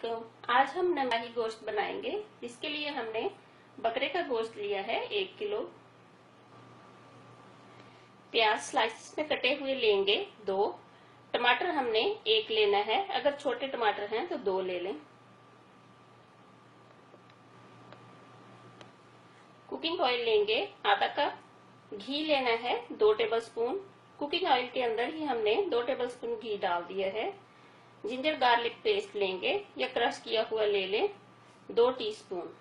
वालेकुम। आज हम नंगाही गोश्त बनाएंगे। इसके लिए हमने बकरे का गोश्त लिया है 1 किलो। प्याज स्लाइस में कटे हुए लेंगे 2। टमाटर हमने 1 लेना है, अगर छोटे टमाटर हैं तो 2 ले लें। कुकिंग ऑयल लेंगे आधा कप। घी लेना है 2 टेबलस्पून। कुकिंग ऑयल के अंदर ही हमने 2 टेबलस्पून घी डाल दिया है। जिंजर गार्लिक पेस्ट लेंगे या क्रश किया हुआ ले लें 2 टीस्पून।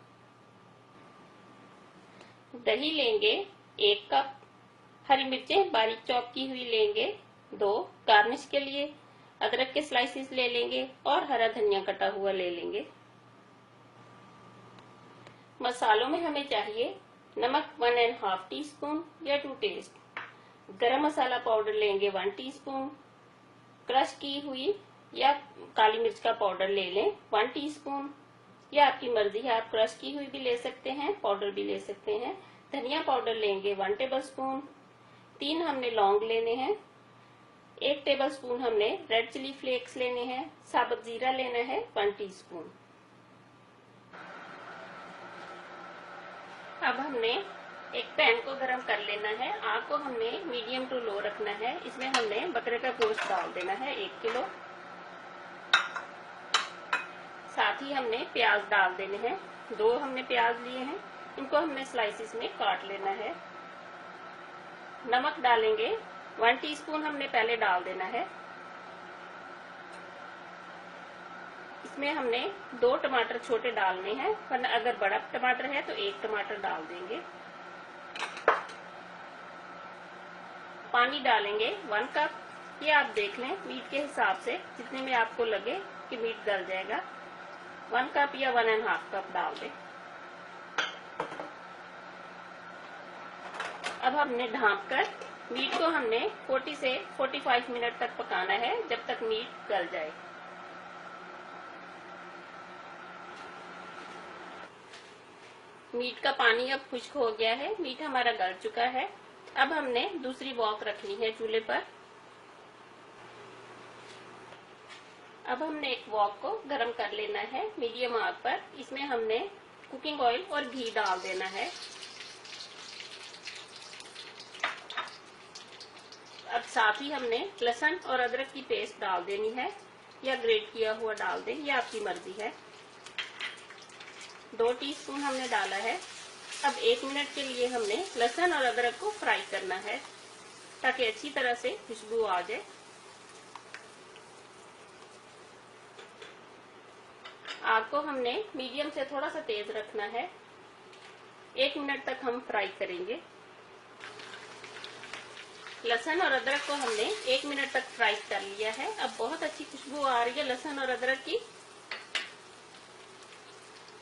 दही लेंगे 1 कप। हरी मिर्चें बारीक चॉप की हुई लेंगे 2। गार्निश के लिए अदरक के स्लाइसेस ले लेंगे और हरा धनिया कटा हुआ ले लेंगे। मसालों में हमें चाहिए नमक 1.5 टीस्पून या 2 टेस्ट। गरम मसाला पाउडर लेंगे 1 टीस्पून। क्रश की हुई या काली मिर्च का पाउडर ले लें 1 टीस्पून, या आपकी मर्जी है, आप क्रश की हुई भी ले सकते हैं, पाउडर भी ले सकते हैं। धनिया पाउडर लेंगे 1 टेबलस्पून। 3 हमने लौंग लेने हैं। 1 टेबलस्पून हमने रेड चिली फ्लेक्स लेने हैं। साबुत जीरा लेना है 1 टीस्पून। अब हमने एक पैन को गरम कर लेना है। आग को हमने मीडियम टू लो रखना है। इसमें हमने बकरे का गोश्त डाल देना है 1 किलो। साथ ही हमने प्याज डाल देने हैं। 2 हमने प्याज लिए हैं, इनको हमने स्लाइसिस में काट लेना है। नमक डालेंगे 1 टीस्पून हमने पहले डाल देना है। इसमें हमने 2 टमाटर छोटे डालने हैं, वरना अगर बड़ा टमाटर है तो 1 टमाटर डाल देंगे। पानी डालेंगे 1 कप। ये आप देख लें मीट के हिसाब से, जितने में आपको लगे कि मीट गल जाएगा 1 कप या 1.5 कप डाल दें। अब हमने ढाँप कर मीट को हमने 40 से 45 मिनट तक पकाना है, जब तक मीट गल जाए। मीट का पानी अब खुश्क हो गया है, मीट हमारा गल चुका है। अब हमने दूसरी वॉक रखनी है चूल्हे पर। अब हमने एक वॉक को गरम कर लेना है मीडियम आग पर। इसमें हमने कुकिंग ऑयल और घी डाल देना है। अब साथ ही हमने लहसुन और अदरक की पेस्ट डाल देनी है, या ग्रेट किया हुआ डाल दें, ये आपकी मर्जी है। 2 टीस्पून हमने डाला है। अब 1 मिनट के लिए हमने लहसुन और अदरक को फ्राई करना है, ताकि अच्छी तरह से खुशबू आ जाए। आग को हमने मीडियम से थोड़ा सा तेज रखना है। 1 मिनट तक हम फ्राई करेंगे। लहसुन और अदरक को हमने 1 मिनट तक फ्राई कर लिया है। अब बहुत अच्छी खुशबू आ रही है लहसुन और अदरक की।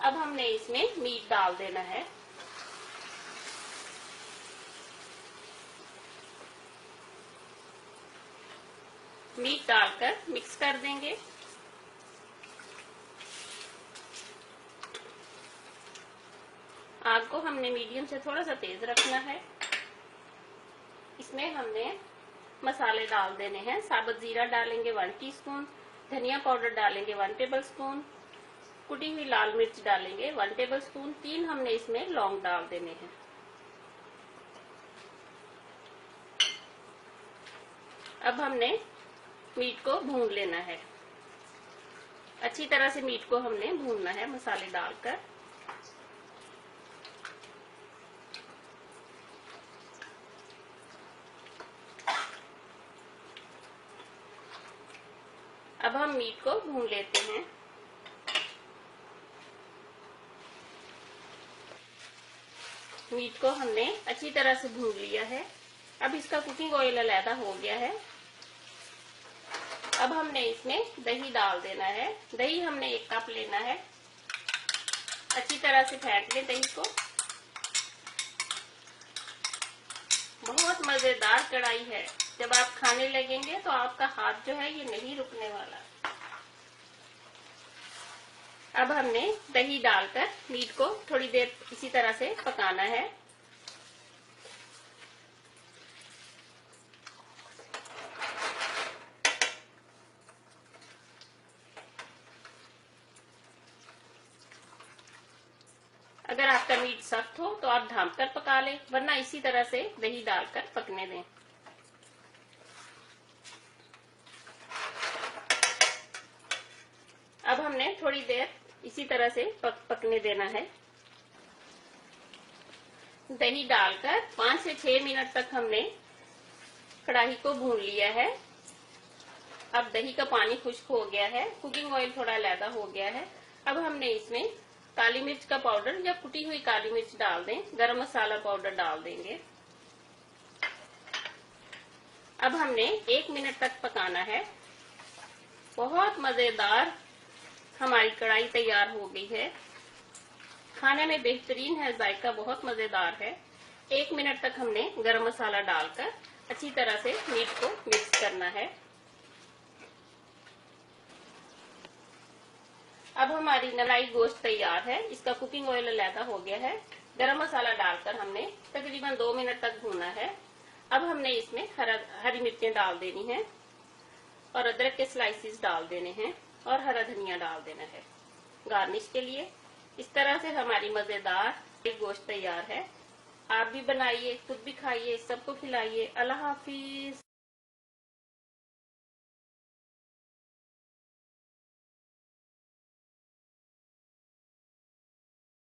अब हमने इसमें मीट डाल देना है। मीट डालकर मिक्स कर देंगे। आग को हमने मीडियम से थोड़ा सा तेज रखना है। इसमें हमने मसाले डाल देने हैं। साबुत जीरा डालेंगे 1 टीस्पून। धनिया पाउडर डालेंगे 1 टेबलस्पून। कुटी हुई लाल मिर्च डालेंगे 1 टेबलस्पून। 3 हमने इसमें लौंग डाल देने हैं। अब हमने मीट को भून लेना है। अच्छी तरह से मीट को हमने भूनना है मसाले डालकर। अब हम मीट को भून लेते हैं। मीट को हमने अच्छी तरह से भून लिया है। अब इसका कुकिंग ऑयल अलग हो गया है। अब हमने इसमें दही डाल देना है। दही हमने 1 कप लेना है। अच्छी तरह से फेंट लें दही को। बहुत मजेदार कढ़ाई है। जब आप खाने लगेंगे तो आपका हाथ जो है ये नहीं रुकने वाला। अब हमने दही डालकर मीट को थोड़ी देर इसी तरह से पकाना है। आपका मीट सख्त हो तो आप ढांप कर पका लें, वरना इसी तरह से दही डालकर पकने दें। अब हमने थोड़ी देर इसी तरह से पकने देना है। दही डालकर 5 से 6 मिनट तक हमने कढ़ाई को भून लिया है। अब दही का पानी खुश्क हो गया है, कुकिंग ऑयल थोड़ा अलहदा हो गया है। अब हमने इसमें काली मिर्च का पाउडर या कुटी हुई काली मिर्च डाल दें, गरम मसाला पाउडर डाल देंगे। अब हमने 1 मिनट तक पकाना है। बहुत मजेदार हमारी कढ़ाई तैयार हो गई है। खाने में बेहतरीन है, जायका बहुत मजेदार है। 1 मिनट तक हमने गरम मसाला डालकर अच्छी तरह से मीट को मिक्स करना है। अब हमारी नलाई गोश्त तैयार है, इसका कुकिंग ऑयल अलहदा हो गया है। गरम मसाला डालकर हमने तकरीबन 2 मिनट तक भूना है। अब हमने इसमें हरी मिर्चें डाल देनी है और अदरक के स्लाइसेस डाल देने हैं और हरा धनिया डाल देना है गार्निश के लिए। इस तरह से हमारी मजेदार गोश्त तैयार है। आप भी बनाइए, खुद भी खाइए, सबको खिलाइए। अल्लाह हाफिज।